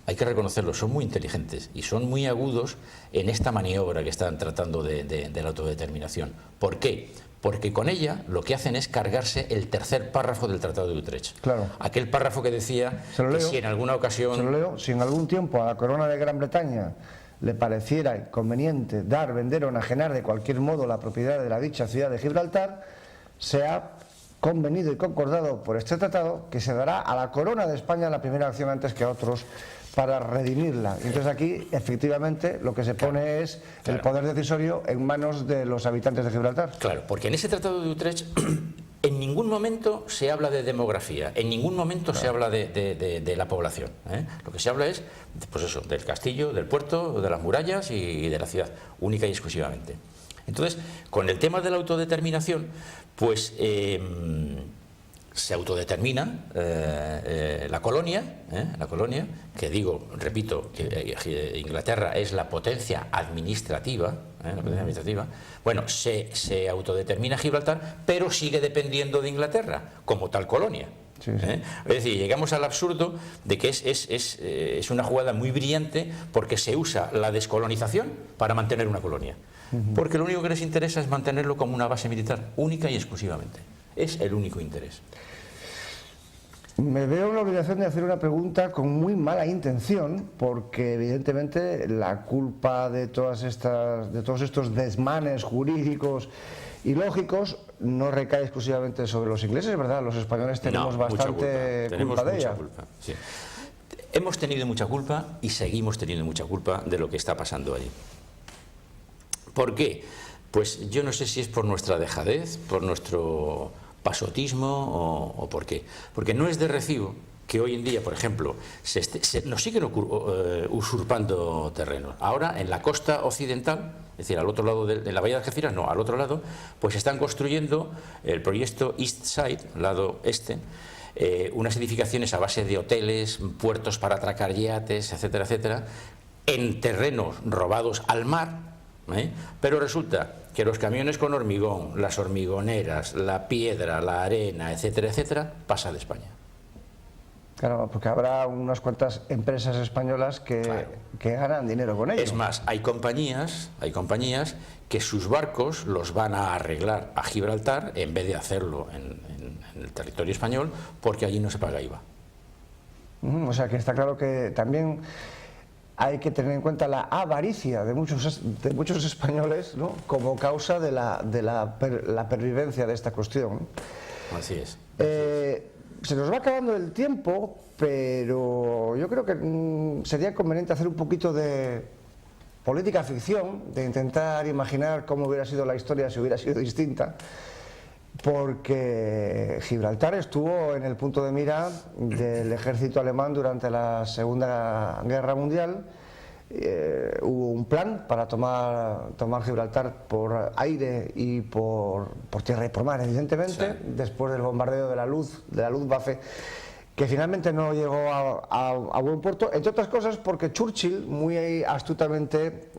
S2: Hay que reconocerlo, son muy inteligentes y son muy agudos en esta maniobra que están tratando de la autodeterminación. ¿Por qué? Porque con ella lo que hacen es cargarse el tercer párrafo del Tratado de Utrecht.
S1: Claro.
S2: Aquel párrafo que decía que si en alguna ocasión...
S1: Se lo leo. Si en algún tiempo a la corona de Gran Bretaña le pareciera conveniente dar, vender o enajenar de cualquier modo la propiedad de la dicha ciudad de Gibraltar, se ha convenido y concordado por este tratado que se dará a la corona de España la primera acción antes que a otros para redimirla. Entonces aquí efectivamente lo que se pone es el poder decisorio en manos de los habitantes de Gibraltar.
S2: Claro, porque en ese Tratado de Utrecht en ningún momento se habla de demografía, en ningún momento se habla de la población. Lo que se habla es, pues eso, del castillo, del puerto, de las murallas y de la ciudad, única y exclusivamente. Entonces, con el tema de la autodeterminación, pues se autodetermina la colonia, que digo, repito, que Inglaterra es la potencia administrativa, bueno, se autodetermina Gibraltar, pero sigue dependiendo de Inglaterra, como tal colonia.
S1: Sí, sí.
S2: Es decir, llegamos al absurdo de que es una jugada muy brillante porque se usa la descolonización para mantener una colonia. Porque lo único que les interesa es mantenerlo como una base militar, única y exclusivamente. Es el único interés.
S1: Me veo en la obligación de hacer una pregunta con muy mala intención, porque evidentemente la culpa de todos estos desmanes jurídicos y lógicos no recae exclusivamente sobre los ingleses, ¿verdad? Los españoles tenemos bastante culpa de ella.
S2: Sí. Hemos tenido mucha culpa y seguimos teniendo mucha culpa de lo que está pasando allí. ¿Por qué? Pues yo no sé si es por nuestra dejadez, por nuestro pasotismo o por qué. Porque no es de recibo que hoy en día, por ejemplo, nos siguen usurpando terrenos. Ahora, en la costa occidental, es decir, al otro lado de la bahía de Algeciras, no, al otro lado, pues están construyendo el proyecto East Side, lado este, unas edificaciones a base de hoteles, puertos para atracar yates, etcétera, etcétera, en terrenos robados al mar, pero resulta que los camiones con hormigón, las hormigoneras, la piedra, la arena, etcétera, etcétera, pasa de España.
S1: Claro, porque habrá unas cuantas empresas españolas que ganan dinero con ello.
S2: Es más, hay compañías que sus barcos los van a arreglar a Gibraltar en vez de hacerlo en el territorio español, porque allí no se paga IVA.
S1: O sea que está claro que también hay que tener en cuenta la avaricia de muchos españoles, ¿no?, como causa de la pervivencia de esta cuestión.
S2: Así es.
S1: Se nos va acabando el tiempo, pero yo creo que sería conveniente hacer un poquito de política ficción, de intentar imaginar cómo hubiera sido la historia si hubiera sido distinta, porque Gibraltar estuvo en el punto de mira del ejército alemán durante la Segunda Guerra Mundial. Hubo un plan para tomar Gibraltar por aire y por tierra y por mar, evidentemente, sí, después del bombardeo de la Luftwaffe, que finalmente no llegó a buen puerto, entre otras cosas porque Churchill muy astutamente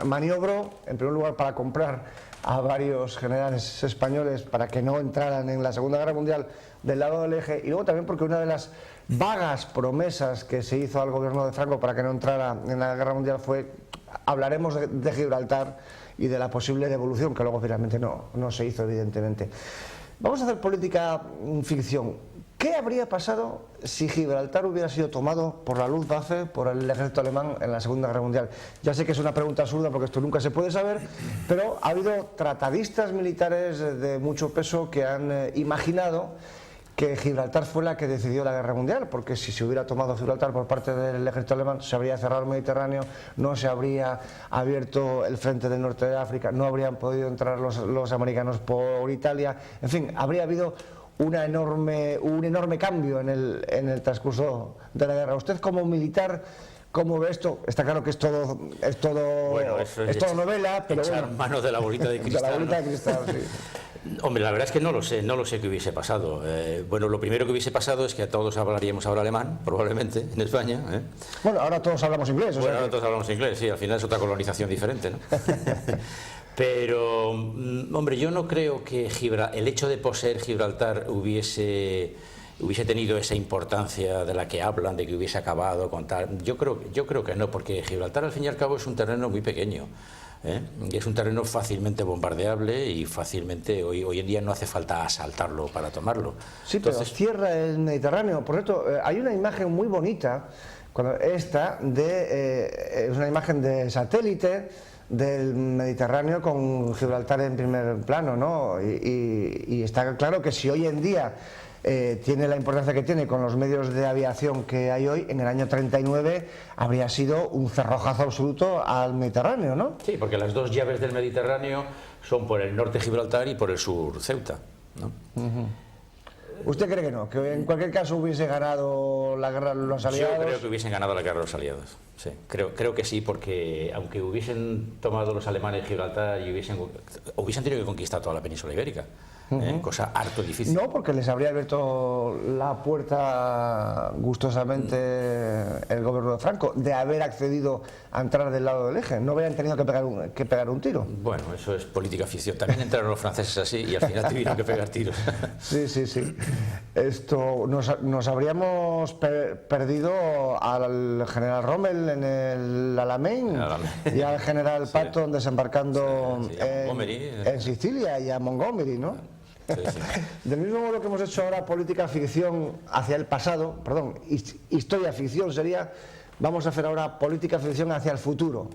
S1: maniobró, en primer lugar, para comprar a varios generales españoles para que no entraran en la Segunda Guerra Mundial del lado del eje, y luego también porque una de las vagas promesas que se hizo al gobierno de Franco para que no entrara en la Guerra Mundial fue: hablaremos de Gibraltar y de la posible devolución, que luego finalmente no se hizo, evidentemente. Vamos a hacer política ficción. ¿Qué habría pasado si Gibraltar hubiera sido tomado por la Luftwaffe, por el ejército alemán en la Segunda Guerra Mundial? Ya sé que es una pregunta absurda porque esto nunca se puede saber, pero ha habido tratadistas militares de mucho peso que han imaginado que Gibraltar fue la que decidió la guerra mundial, porque si se hubiera tomado Gibraltar por parte del ejército alemán, se habría cerrado el Mediterráneo, no se habría abierto el frente del norte de África, no habrían podido entrar los americanos por Italia, en fin, habría habido un enorme cambio en el transcurso de la guerra. Usted, como militar, ¿cómo ve esto? Está claro que es todo
S2: bueno,
S1: es todo novela, pero
S2: echar
S1: bueno,
S2: mano de la bolita de cristal.
S1: De la bolita de cristal, sí.
S2: Hombre, la verdad es que no lo sé qué hubiese pasado. Bueno, lo primero que hubiese pasado es que todos hablaríamos ahora alemán, probablemente, en España.
S1: Bueno, ahora todos hablamos inglés.
S2: Bueno, ahora todos hablamos inglés, sí, al final es otra colonización diferente, ¿no? Pero, hombre, yo no creo que el hecho de poseer Gibraltar hubiese tenido esa importancia de la que hablan, de que hubiese acabado con tal. Yo creo que no, porque Gibraltar al fin y al cabo es un terreno muy pequeño. Es un terreno fácilmente bombardeable y fácilmente hoy en día no hace falta asaltarlo para tomarlo.
S1: Sí, entonces, pero cierra el Mediterráneo. Por cierto, hay una imagen muy bonita, es una imagen de satélite del Mediterráneo con Gibraltar en primer plano, ¿no? Y está claro que si hoy en día tiene la importancia que tiene con los medios de aviación que hay hoy, en el año 39 habría sido un cerrojazo absoluto al Mediterráneo, ¿no?
S2: Sí, porque las dos llaves del Mediterráneo son por el norte Gibraltar y por el sur Ceuta, ¿no?
S1: ¿Usted cree que no? ¿Que en cualquier caso hubiese ganado la guerra los aliados?
S2: Yo creo que hubiesen ganado la guerra los aliados, sí. Creo que sí, porque aunque hubiesen tomado los alemanes Gibraltar y hubiesen tenido que conquistar toda la península ibérica, cosa harto difícil.
S1: No, porque les habría abierto la puerta gustosamente el gobierno de Franco de haber accedido a entrar del lado del eje. No habrían tenido que pegar un tiro.
S2: Bueno, eso es política ficción. También entraron los franceses así y al final tuvieron que pegar tiros.
S1: Sí. Esto nos habríamos perdido al general Rommel en el Alamein y al general Patton desembarcando en Sicilia y a Montgomery, ¿no?
S2: Sí.
S1: Del mismo modo que hemos hecho ahora política ficción hacia el pasado, historia ficción sería, vamos a hacer ahora política ficción hacia el futuro.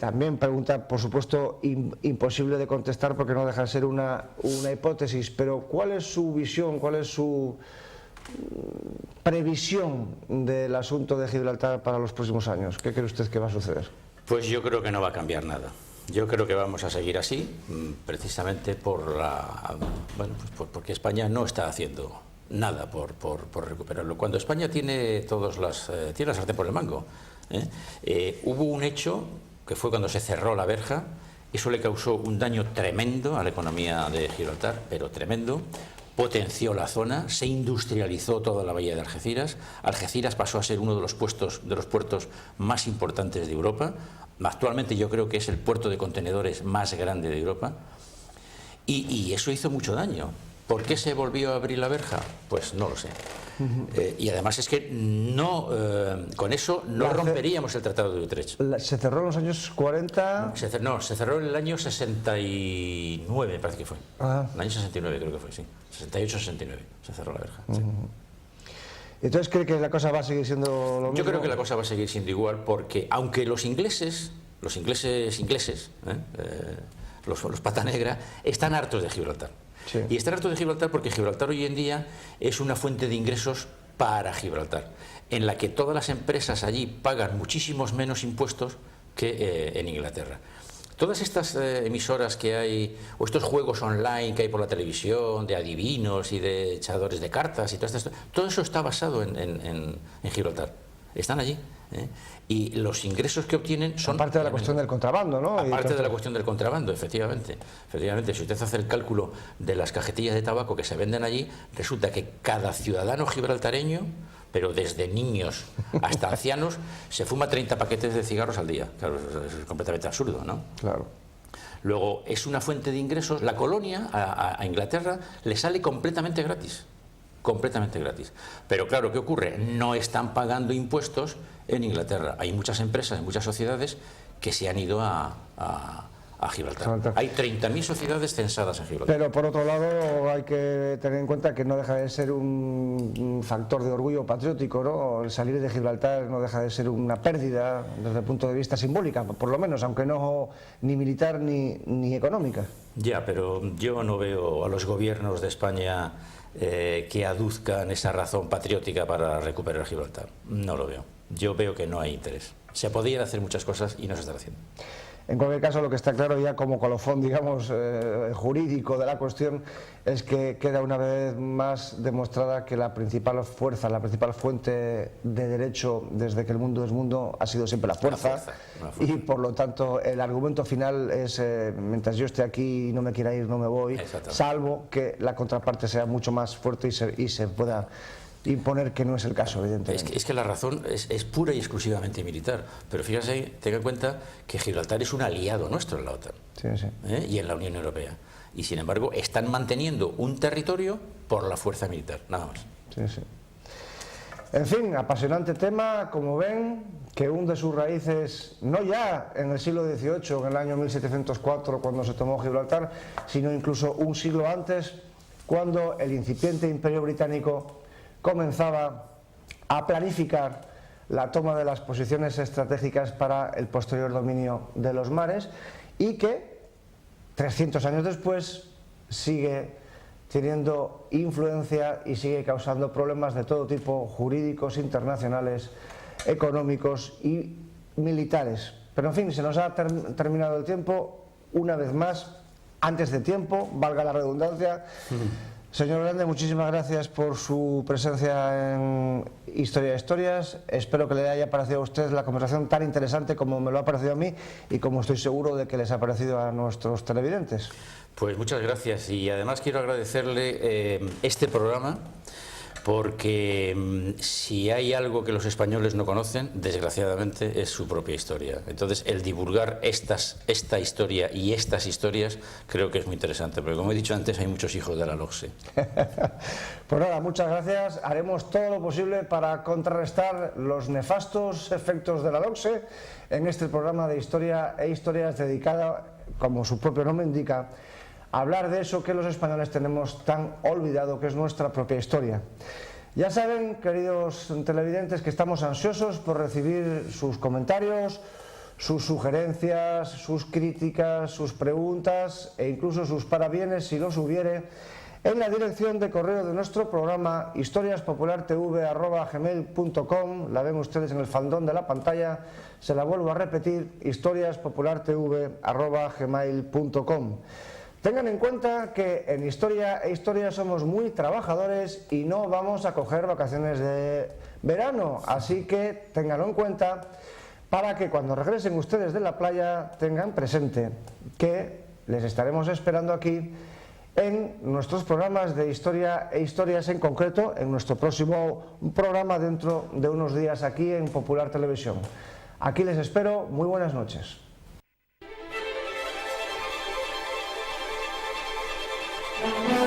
S1: También pregunta, por supuesto, imposible de contestar porque no deja de ser una hipótesis, pero ¿cuál es su visión, cuál es su previsión del asunto de Gibraltar para los próximos años? ¿Qué cree usted que va a suceder?
S2: Pues yo creo que no va a cambiar nada. Yo creo que vamos a seguir así, precisamente porque España no está haciendo nada por recuperarlo. Cuando España tiene tiene la sartén por el mango, hubo un hecho que fue cuando se cerró la verja. Eso le causó un daño tremendo a la economía de Gibraltar, pero tremendo. Potenció la zona, se industrializó toda la bahía de Algeciras. Algeciras pasó a ser uno de los puertos más importantes de Europa. Actualmente yo creo que es el puerto de contenedores más grande de Europa. Y eso hizo mucho daño. ¿Por qué se volvió a abrir la verja? Pues no lo sé. Y además es que con eso no romperíamos el Tratado de Utrecht.
S1: ¿Se cerró en los años 40?
S2: Se cerró en el año 69, me parece que fue. En el año 69 creo que fue, sí. 68-69 se cerró la verja. Sí.
S1: ¿Entonces cree que la cosa va a seguir siendo lo mismo?
S2: Yo creo que la cosa va a seguir siendo igual, porque aunque los ingleses, los pata negra, están hartos de Gibraltar. Sí. Y están hartos de Gibraltar porque Gibraltar hoy en día es una fuente de ingresos para Gibraltar, en la que todas las empresas allí pagan muchísimos menos impuestos que en Inglaterra. Todas estas emisoras que hay, o estos juegos online que hay por la televisión, de adivinos y de echadores de cartas y todo eso está basado en Gibraltar. Están allí. Y los ingresos que obtienen son...
S1: Aparte de la cuestión del contrabando, ¿no?
S2: Aparte de la cuestión del contrabando, efectivamente. Si usted hace el cálculo de las cajetillas de tabaco que se venden allí, resulta que cada ciudadano gibraltareño, pero desde niños hasta ancianos, se fuma 30 paquetes de cigarros al día. Claro, es completamente absurdo, ¿no?
S1: Claro.
S2: Luego, es una fuente de ingresos. La colonia a Inglaterra le sale completamente gratis. Completamente gratis. Pero claro, ¿qué ocurre? No están pagando impuestos en Inglaterra. Hay muchas empresas, muchas sociedades que se han ido a Gibraltar. Hay 30.000 sociedades censadas en Gibraltar.
S1: Pero por otro lado hay que tener en cuenta que no deja de ser un factor de orgullo patriótico, ¿no? El salir de Gibraltar no deja de ser una pérdida desde el punto de vista simbólica, por lo menos, aunque no ni militar ni económica.
S2: Ya, pero yo no veo a los gobiernos de España que aduzcan esa razón patriótica para recuperar Gibraltar. No lo veo. Yo veo que no hay interés. Se podían hacer muchas cosas y no se están haciendo.
S1: En cualquier caso, lo que está claro ya como colofón, digamos, jurídico de la cuestión, es que queda una vez más demostrada que la principal fuerza, la principal fuente de derecho desde que el mundo es mundo ha sido siempre la fuerza. Y por lo tanto el argumento final es mientras yo esté aquí y no me quiera ir, no me voy, salvo que la contraparte sea mucho más fuerte y se pueda imponer, que no es el caso, evidentemente.
S2: Es que la razón es pura y exclusivamente militar, pero fíjese, tenga en cuenta que Gibraltar es un aliado nuestro en la OTAN, y en la Unión Europea, y sin embargo están manteniendo un territorio por la fuerza militar, nada más.
S1: En fin, apasionante tema, como ven, que hunde sus raíces no ya en el siglo XVIII, en el año 1704, cuando se tomó Gibraltar, sino incluso un siglo antes, cuando el incipiente Imperio Británico comenzaba a planificar la toma de las posiciones estratégicas para el posterior dominio de los mares, y que 300 años después sigue teniendo influencia y sigue causando problemas de todo tipo, jurídicos, internacionales, económicos y militares. Pero en fin, se nos ha terminado el tiempo, una vez más, antes de tiempo, valga la redundancia. Señor Grande, muchísimas gracias por su presencia en Historia de Historias. Espero que le haya parecido a usted la conversación tan interesante como me lo ha parecido a mí y como estoy seguro de que les ha parecido a nuestros televidentes.
S2: Pues muchas gracias, y además quiero agradecerle este programa, porque si hay algo que los españoles no conocen, desgraciadamente, es su propia historia. Entonces, el divulgar esta historia y estas historias creo que es muy interesante, porque como he dicho antes, hay muchos hijos de la LOGSE.
S1: Pues nada, muchas gracias. Haremos todo lo posible para contrarrestar los nefastos efectos de la LOGSE en este programa de Historia e Historias dedicada, como su propio nombre indica, hablar de eso que los españoles tenemos tan olvidado, que es nuestra propia historia. Ya saben, queridos televidentes, que estamos ansiosos por recibir sus comentarios, sus sugerencias, sus críticas, sus preguntas e incluso sus parabienes, si los hubiere, en la dirección de correo de nuestro programa historiaspopulartv@gmail.com. La ven ustedes en el faldón de la pantalla, se la vuelvo a repetir, historiaspopulartv@gmail.com. Tengan en cuenta que en Historia e Historia somos muy trabajadores y no vamos a coger vacaciones de verano, así que ténganlo en cuenta para que cuando regresen ustedes de la playa tengan presente que les estaremos esperando aquí en nuestros programas de Historia e Historias, en concreto en nuestro próximo programa dentro de unos días aquí en Popular Televisión. Aquí les espero, muy buenas noches.
S3: Thank you.